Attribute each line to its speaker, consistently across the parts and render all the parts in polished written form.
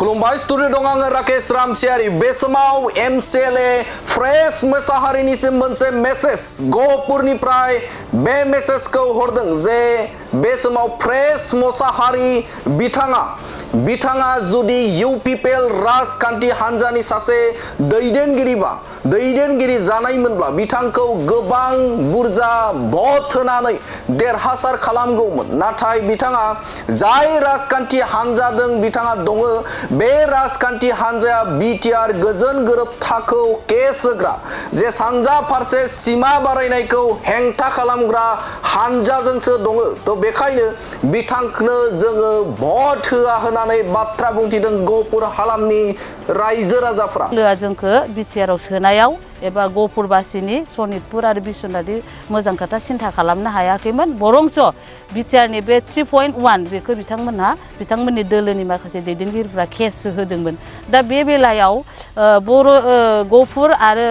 Speaker 1: खुलुमबाय स्टुडिअ दं आङो राकेश रामसियारि बे समाव MCLA फ्रेश मोसाहारिनिसिम मोनसे मेसेज गहपुरनिफ्राय बे मेसेजखौ हरदों जे बे समाव फ्रेश मोसाहारि बिथाङा जुदि UPPL राजखान्थि हान्जानि सासे दैदेनगिरि जानायमोनब्ला बिथांखौ गोबां बुरजा भट होनानै देरहासार खालामगौमोन नाथाय बिथाङा जाय राजखान्थि हान्जाजों बिथाङा दङ बे राजखान्थि हान्जाया BTR गोजोन गोरोबथाखौ केस होग्रा जे सानजा फारसे सिमा बारायनायखौ हेंथा खालामग्रा हान्जाजोंसो दङ थ' बेखायनो बिथांनो जोङो भट होआ होननानै बाथ्रा बुंथिदों गहपुर हालामनि रायजो राजाफोरा
Speaker 2: जोंखौ BTR आव सोनायाव एबा गहपुरबासिनि सनितपुर आरो बिश्वनाथनि मोजां खोथा सिन्था खालामनो हायाखैमोन बरंस BTR नि बे 3.1 बेखौ बिथांमोननि दोलोनि माखासे दैदेनगिरिफ्रा केस होदोंमोन दा बे बेलायाव गहपुर आरो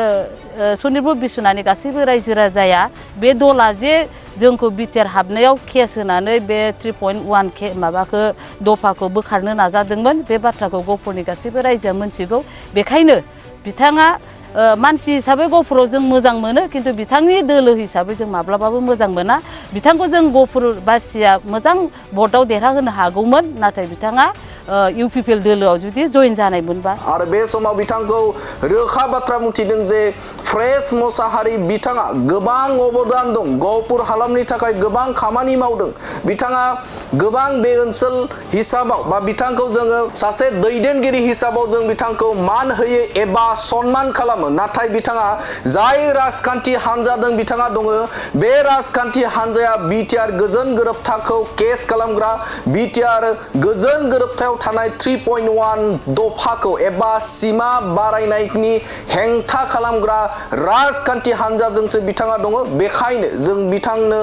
Speaker 2: सनितपुर बिश्वनाथनि गासैबो रायजो राजाया बे दला जे जोंखौ BTR हाबनायाव केस होनानै बे 3.1 माबाखौ दफाखौ बोखारनो नाजादोंमोन बे बाथ्राखौ गहपुरनि गासैबो रायजोआ मिथिगौ बेखायनो बिथाङा मानसि हिसाबै गहपुराव जों मोजां मोनो किन्तु बिथांनि दोलो हिसाबै जों माब्लाबाबो मोजां मोना बिथांखौ जों गहपुरबासिया मोजां भटआव देरहाहोनो हागौमोन नाथाय बिथाङा UPPL दोलोआव जुदि जइन जानायमोनबा
Speaker 1: आरो बे समाव बिथांखौ रोखा बाथ्रा बुंथिदों जे फ्रेश मोसाहारि बिथाङा गोबां अबदान दं गहपुर हालामनि थाखाय गोबां खामानि मावदों बिथाङा गोबां बे ओनसोल हिसाबाव बा बिथांखौ जोङो सासे दैदेनगिरि हिसाबाव जों बिथांखौ मान होयो एबा सन्मान खालामो नाथाय बिथाङा जाय राजखान्थि हान्जाजों बिथाङा दङ बे राजखान्थि हान्जाया BTR गोजोन गोरोबथाखौ केस खालामग्रा BTR गोजोन गोरोबथायाव थानाय 3.1 दफाखौ एबा सिमा बारायनायनि हेंथा खालामग्रा राजखान्थि हान्जाजोंसो बिथाङा दङ बेखायनो जों बिथांनो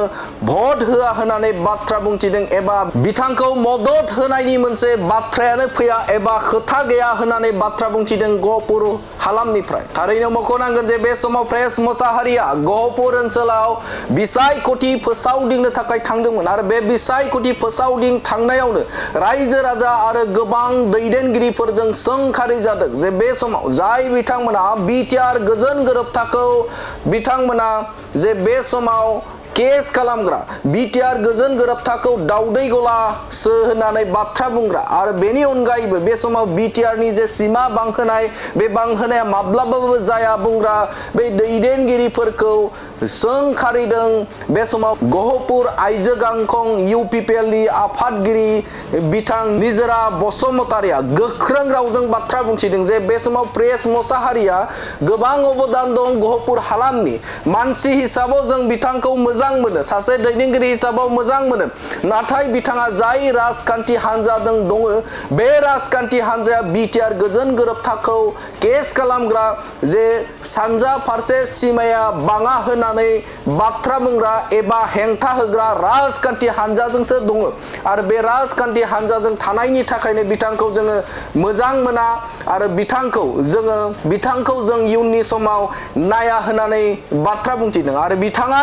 Speaker 1: भट होआ होननानै बाथ्रा बुंथिदों एबा बिथांखौ मदद होनायनि मोनसे बाथ्रायानो फैया एबा खोथा गैया होननानै बाथ्रा बुंथिदों गहपुर हालामनिफ्राय थारैनो मख'नांगोन जे बे समाव फ्रेश मोसाहारिया गहपुर ओनसोलाव बिसायख'थि फोसावदिंनो थाखाय थांदोंमोन आरो बे बिसायख'थि फोसावदिं थांनायावनो रायजो राजा आरो गोबां दैदेनगिरिफोरजों सोंखारि जादों जे बे समाव जाय बिथांमोना BTR गोजोन गोरोबथाखौ बिथांमोना जे बे समाव केस खालामग्रा BTR गोजोन गोरोबथाखौ दावदै गलासो होननानै बाथ्रा बुंग्रा आरो बेनि अनगायैबो बे समाव BTR नि जे सिमा बांहोनाय बे बांहोनाया माब्लाबाबो जाया बुंग्रा बे दैदेनगिरिफोरखौ सोंखारिदों बे समाव गहपुर आइजो गांखं UPPL नि आफादगिरि बिथां निजोरा बसुमतारिया गोख्रों रावजों बाथ्रा बुंथिदों जे बे समाव फ्रेश मोसाहारिया गोबां अबदान दं गहपुर हालामनि मानसि हिसाबाव जों बिथांखौ मोजां मोनो सासे दैदेनगिरि हिसाबाव मोजां मोनो नाथाय बिथाङा जाय राजखान्थि हान्जाजों दङ बे राजखान्थि हान्जाया BTR गोजोन गोरोबथाखौ केस खालामग्रा जे सानजा फारसे सिमाया बाङा होननानै बाथ्रा बुंग्रा एबा हेंथा होग्रा राजखान्थि हान्जाजोंसो दङ आरो बे राजखान्थि हान्जाजों थानायनि थाखायनो बिथांखौ जोङो मोजां मोना आरो बिथांखौ जों इयुननि समाव नाया होननानै बाथ्रा बुंथिदों आरो बिथाङा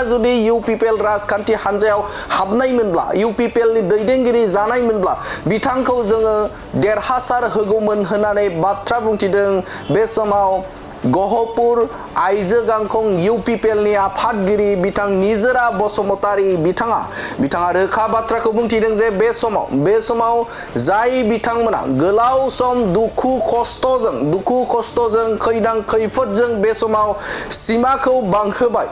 Speaker 1: जुदि UPPL राजखान्थि हान्जायाव हाबनायमोनब्ला UPPL नि दैदेनगिरि जानायमोनब्ला बिथांखौ जोङो देरहासार होगौमोन होननानै बाथ्रा बुंथिदों बे समाव गहपुर आइजो गांखं UPPL नि आफादगिरि बिथां निजोरा बसुमतारि बिथाङा रोखा बाथ्राखौ बुंथिदों जे बे समाव जाय बिथांमोना गोलाव सम दुखु खस्थ'जों खैदां खैफोदजों बे समाव सिमाखौ बांहोबाय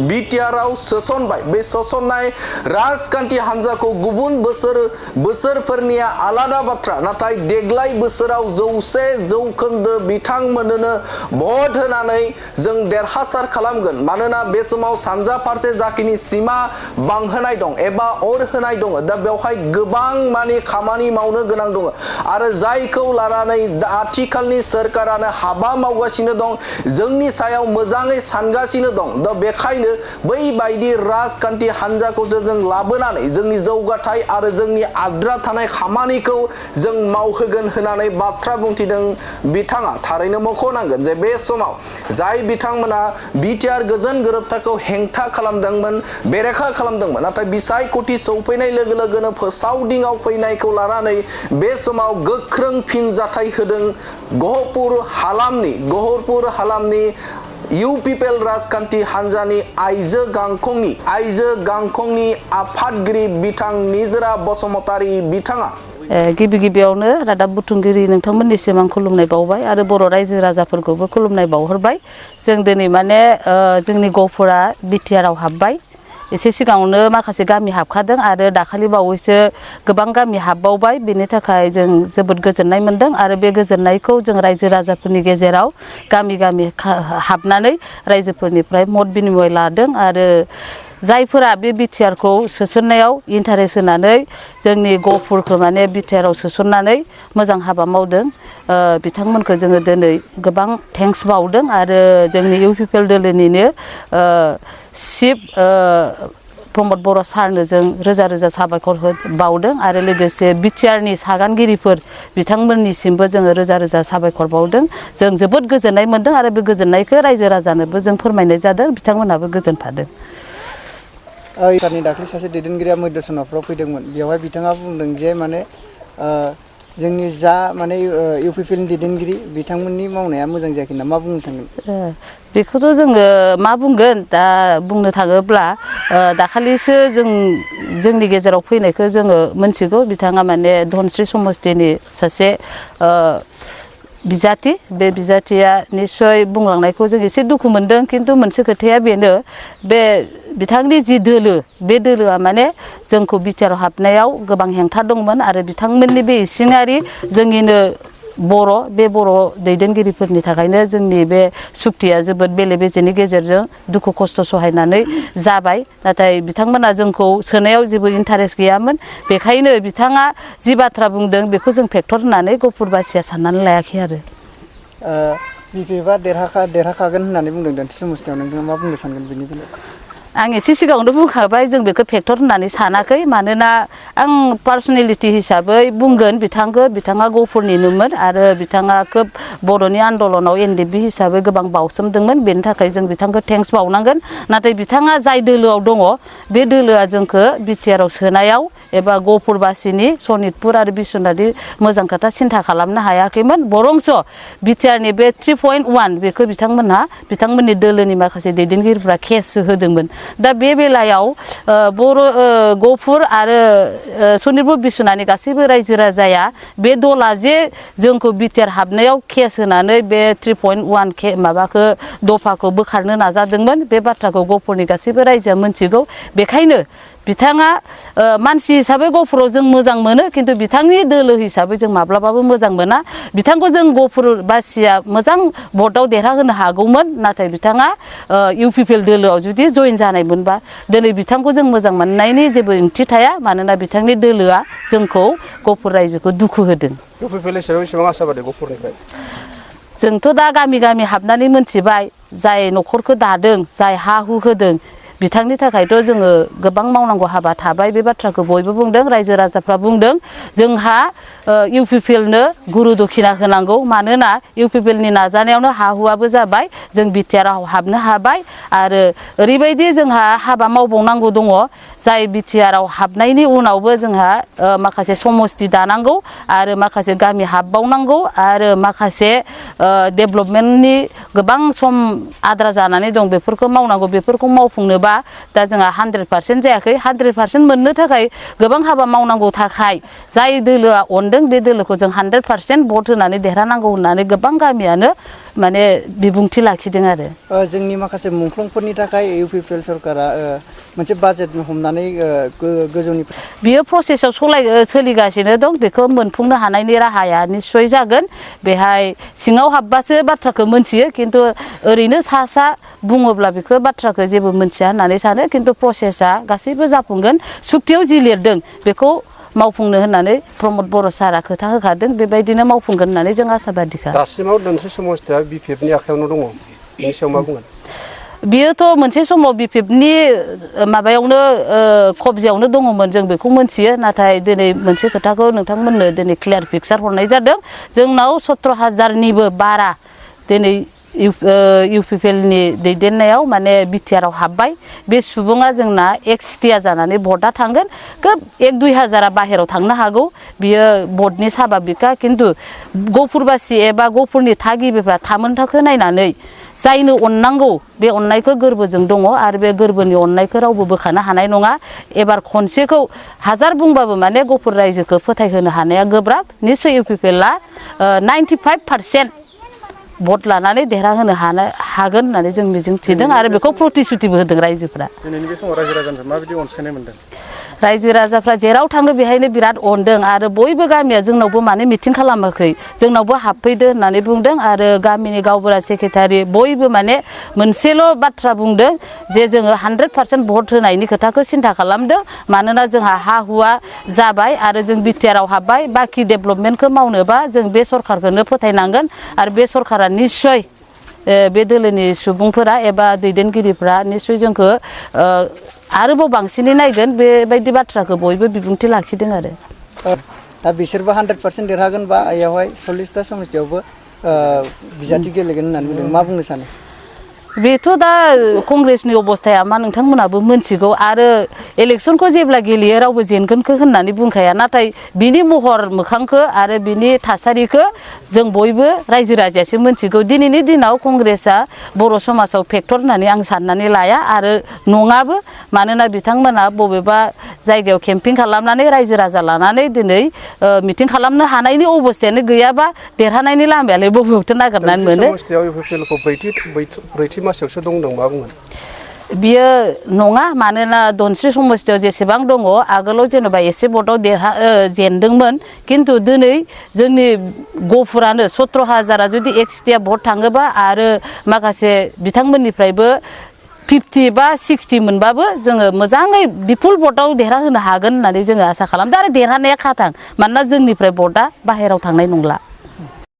Speaker 1: BTR आव सोसनबाय बे सोसननाय राजखान्थि हान्जाखौ गुबुन बोसोरफोरनिया आलादा बाथ्रा नाथाय देग्लाय बोसोराव 100% बिथांमोननो भट होनानै जों देरहासार खालामगोन मानोना बे समाव सानजा फारसे जाखिनि सिमा बांहोनाय दं एबा अर होनाय दङ दा बेवहाय गोबां माने खामानि मावनो गोनां दङ आरो जायखौ लानानै आथिखालनि सोरखारानो हाबा मावगासिनो दं जोंनि सायाव मोजाङै सानगासिनो दं दा बेखायनो हायो बै बायदि राजखान्थि हान्जाखौसो जों लाबोनानै जोंनि जौगाथाय आरो जोंनि आद्रा थानाय खामानिखौ जों मावहोगोन होननानै बाथ्रा बुंथिदों बिथाङा थारैनो मख'नांगोन जे बे समाव जाय बिथांमोना बिटिआर गोजोन गोरोबथाखौ हेंथा खालामदोंमोन बेरेखा खालामदोंमोन नाथाय बिसायख'थि सौफैनाय लोगो लोगोनो फोसावदिङाव फैनायखौ लानानै बे समाव गोख्रों फिनजाथाय होदों गहरपुर हालामनि इउपिपिएल राजखान्थि हान्जानि आइजो गांखंनि आफादगिरि बिथां निजोरा बसुमतारी बिथाङा
Speaker 2: गिबि गिबियावनो रादाब बुथुमगिरि नोंथांमोननिसिम आं खुलुमनाय बावबाय आरो बर' रायजो राजाफोरखौबो खुलुमनाय बावहरबाय जों दिनै माने जोंनि गहपुरा बिटिआरआव हाबबाय एसे सिगाङावनो माखासे गामि हाबखादों आरो दाखालि बावैसो गोबां गामि हाबबावबाय बेनि थाखाय जों जोबोद गोजोननाय मोनदों आरो बे गोजोननायखौ जों रायजो राजाफोरनि गेजेराव गामि गामि हाबनानै रायजोफोरनिफ्राय मत बिनिमय लादों आरो जायफोरा बे बिटिआरखौ सोसननायाव इन्टारेस्ट होनानै जोंनि गहपुरखौ माने बिटिआरआव सोसननानै मोजां हाबा मावदों बिथांमोनखौ जोङो दिनै गोबां थेंक्स बावदों आरो जोंनि इउपिपिएल दोलोनिनो चिफ प्रमद बर' सारनो जों रोजा रोजा साबायखर बावदों आरो लोगोसे बिटिआरनि सागानगिरिफोर बिथांमोननिसिमबो जोङो रोजा रोजा साबायखर बावदों जों जोबोद गोजोननाय मोनदों आरो बे गोजोननायखौ रायजो राजानोबो जों फोरमायनाय जादों बिथांमोनहाबो गोजोनफादों
Speaker 3: दाख्लै सासे दैदेनगिरिया मैद्य सनाफ्राव फैदोंमोन बेवहाय बिथाङा बुंदों जे माने जोंनि जा माने इउपिपिएलनि दैदेनगिरि बिथांमोननि मावनाया मोजां जायाखै ना मा बुंनो सानगोन
Speaker 2: बेखौथ' जोङो मा बुंगोन दा बुंनो थाङोब्ला दाखालिसो जोंनि गेजेराव फैनायखौ जोङो मोनथिगौ बिथाङा माने धनस्री समस्तिनि सासे बिजाथि बे बिजाथिया निस्सय बुंलांनायखौ जों एसे दुखु मोनदों खिन्थु मोनसे खोथाया बेनो बे बिथांनि जि दोलो बे दोलोआ माने जोंखौ बिटिआरआव हाबनायाव गोबां हेंथा दंमोन आरो बिथांमोननि बे इसिङारि जोंनिनो बर' दैदेनगिरिफोरनि थाखायनो जोंनि बे सुक्तिया जोबोद बेले बेजेनि गेजेरजों दुखु खस्थ' सहायनानै जाबाय नाथाय बिथांमोना जोंखौ सोनायाव जेबो इन्टारेस्ट गैयामोन बेखायनो बिथाङा जि बाथ्रा बुंदों बेखौ जों फेक्टर होननानै गहपुरबासिया साननानै लायाखै आरो
Speaker 3: बिपिएफआ देरहाखागोन होननानै बुंदों धनस्री समस्तियाव नोंथाङा मा बुंनो सानगोन बेनि बेलायाव
Speaker 2: आं एसे सिगाङावनो बुंखाबाय जों बेखौ फेक्टर होननानै सानाखै मानोना आं पार्सनेलिटि हिसाबै बुंगोन बिथाङा गहपुरनिनोमोन आरो बिथाङा खोब बर'नि आन्दलनाव एनडिएफबि हिसाबै गोबां बावसोमदोंमोन बेनि थाखाय जों बिथांखौ थेंक्स बावनांगोन नाथाय बिथाङा जाय दोलोआव दङ बे दोलोआ जोंखौ बिटिआरआव सोनायाव एबा गहपुरबासिनि सनितपुर आरो बिस्वनाथनि मोजां खोथा सिन्था खालामनो हायाखैमोन बरंस बिटिआरनि बे 3.1 बेखौ बिथांमोननि दोलोनि माखासे दैदेनगिरिफ्रा केससो होदोंमोन दा बे बेलायाव गहपुर आरो सनितपुर बिस्वनाथनि गासैबो रायजो राजाया बे दला जे जोंखौ बिटिआर हाबनायाव केस होनानै बे 3.1 माबाखौ दफाखौ बोखारनो नाजादोंमोन बे बाथ्राखौ गहपुरनि गासैबो रायजोआ मोनथिगौ बेखायनो बिथाङा मानसि हिसाबै गहपुराव जों मोजां मोनो खिन्थु बिथांनि दोलो हिसाबै जों माब्लाबाबो मोजां मोना बिथांखौ जों गहपुरबासिया मोजां भटआव देरहाहोनो हागौमोन नाथाय बिथाङा इउपिपिएल दोलोआव जुदि जइन जानायमोनबा दिनै बिथांखौ जों मोजां मोननायनि जेबो ओंथि थाया मानोना बिथांनि दोलोआ जोंखौ गहपुर रायजोखौ दुखु होदों
Speaker 4: इउपिपिएल हिसाबै बेसेबां आशाबादि गहपुरनिफ्राय
Speaker 2: जोंथ' दा गामि गामि हाबनानै मोनथिबाय जाय न'खरखौ दादों जाय हा हु होदों बिथांनि थाखायथ' जोङो गोबां मावनांगौ हाबा थाबाय बे बाथ्राखौ बयबो बुंदों रायजो राजाफ्रा बुंदों जोंहा इउपिपिएलनो गुरु दक्षिणा होनांगौ मानोना इउपिपिएलनि नाजानायावनो हा हुआबो जाबाय जों बिटिआरआव हाबनो हाबाय आरो ओरैबायदि जोंहा हाबा मावबावनांगौ दङ जाय बिटिआरआव हाबनायनि उनावबो जोंहा माखासे समस्ति दानांगौ आरो माखासे गामि हाबबावनांगौ आरो माखासे डेभेलपमेन्टनि गोबां सम आद्रा जानानै दं बेफोरखौ मावनांगौ बेफोरखौ मावफुंनोबा दा जोंहा 100% जायाखै 100% मोननो थाखाय गोबां हाबा मावनांगौ थाखाय जाय दोलोआ अनदों बे दोलोखौ जों 100% भट होनानै देरहानांगौ होननानै गोबां गामियानो माने बिबुंथि लाखिदों आरो
Speaker 3: जोंनि माखासे मुंख्लंफोरनि थाखाय इउपिपिएल सरकारा मोनसे बाजेट हमनानै गोजौनिफ्राय
Speaker 2: बियो प्रसेसआव सोलिगासिनो दं बेखौ मोनफुंनो हानायनि राहाया निस्सय जागोन बेहाय सिङाव हाबबासो बाथ्राखौ मोनथियो खिन्थु ओरैनो सा बुङोब्ला बेखौ बाथ्राखौ जेबो मोनथिया होननानै सानो खिन्थु प्रसेसआ गासैबो जाफुंगोन सुक्तियाव जि लिरदों बेखौ मावफुंनो होननानै प्रमद बर' सारा खोथा होखादों बेबायदिनो मावफुंगोन होननानै जों आसाबादिखा
Speaker 4: दासिमाव धनस्री समस्तिया बिपिएफनि आखायावनो दङ बेनि सायाव मा बुंगोन
Speaker 2: बियोथ' मोनसे समाव बिपिएफनि माबायावनो कब्जायावनो दङमोन जों बेखौ मोनथियो नाथाय दिनै मोनसे खोथाखौ नोंथांमोननो दिनै क्लियार पिक्सार हरनाय जादों जोंनाव 17,000निबो बारा दिनै इउपिपिएलनि दैदेननायाव माने बिटिआरआव हाबबाय बे सुबुङा जोंना एक्सटिया जानानै भटआ थांगोन खोब 1-2 हाजारा बाहेरायाव थांनो हागौ बियो भटनि साबाबिखा खिन्थु गफुरबासि एबा गफुरनि थागिबिफ्रा थामोनथाखो नायनानै जायनो अननांगौ बे अननायखौ गोरबोजों दङ आरो बे गोरबोनि अननायखौ रावबो बोखानो हानाय नङा एबार खनसेखौ हाजार बुंबाबो माने गफुर रायजोखौ फोथायहोनो हानाया गोब्राब निश्चय इउपिपिएलआ 95% भट लानानै देरहाहोनो हागोन होननानै जों मिजिं थिदों आरो बेखौ प्रतिश्रुतिबो होदों रायजोफ्रा
Speaker 4: दिनैनि बे समाव रायजो राजानिफ्राय माबायदि अनसायनाय मोनदों
Speaker 2: रायजो राजाफ्रा जेराव थाङो बेहायनो बिराद अनदों आरो बयबो गामिया जोंनावबो माने मिटिं खालामाखै जोंनावबो हाबफैदो होननानै बुंदों आरो गामिनि गावबुरा सेक्रेटारि बयबो माने मोनसेल' बाथ्रा बुंदों जे जोङो 100% भट होनायनि खोथाखौ सिन्था खालामदों मानोना जोंहा हा हुआ जाबाय आरो जों बिटिआरआव हाबबाय बाखि डेभेलपमेन्टखौ मावनोबा जों बे सरखारखौनो फोथायनांगोन आरो बे सरखारा निश्चय बे दोलोनि सुबुंफोरा एबा दैदेनगिरिफ्रा निश्चय जोंखौ आरोबाव बांसिनै नायगोन बेबायदि बाथ्राखौ बयबो बिबुंथि लाखिदों आरो
Speaker 3: दा बिसोरबो 100% देरहागोन बा बेयावहाय 40टा समस्थियावबो बिजाथि गेलेगोन होननानै बुंदों मा बुंनो सानो
Speaker 2: बेथ' दा कंग्रेसनि अबस्थाया मा नोंथांमोनाबो मोनथिगौ आरो इलेक्सनखौ जेब्ला गेलेयो रावबो जेनगोनखौ होननानै बुंखाया नाथाय बिनि महर मोखांखौ आरो बिनि थासारिखौ जों बयबो रायजो राजायासो मोनथिगौ दिनैनि दिनाव कंग्रेसआ बर' समाजाव फेक्टर होननानै आं साननानै लाया आरो नङाबो मानोना बिथांमोना बबेबा जायगायाव केम्पिं खालामनानै रायजो राजा लानानै दिनै मिटिं खालामनो हानायनि अबस्थायानो गैयाबा देरहानायनि लामायालाय बबेयावथो नागिरनानै मोनो
Speaker 4: समस्थियाव इउपिपिएलखौ ब्रैथि मासियावसो दं होनदों मा बुंगोन
Speaker 2: बियो नङा मानोना धनस्रि समस्थियाव जेसेबां दङ आगोलाव जेनेबा एसे भटआव जेनदोंमोन खिन्थु दिनै जोंनि गफुरानो 17,000 जुदि एक्सटिया भट थाङोबा आरो माखासे बिथांमोननिफ्रायबो 50 बा 60 मोनबाबो जोङो मोजाङै बिपुल भटआव देरहाहोनो हागोन होननानै जोङो आसा खालामदों आरो देरहानाया खाथां मानोना जोंनिफ्राय भटआ बाहेरायाव थांनाय नंला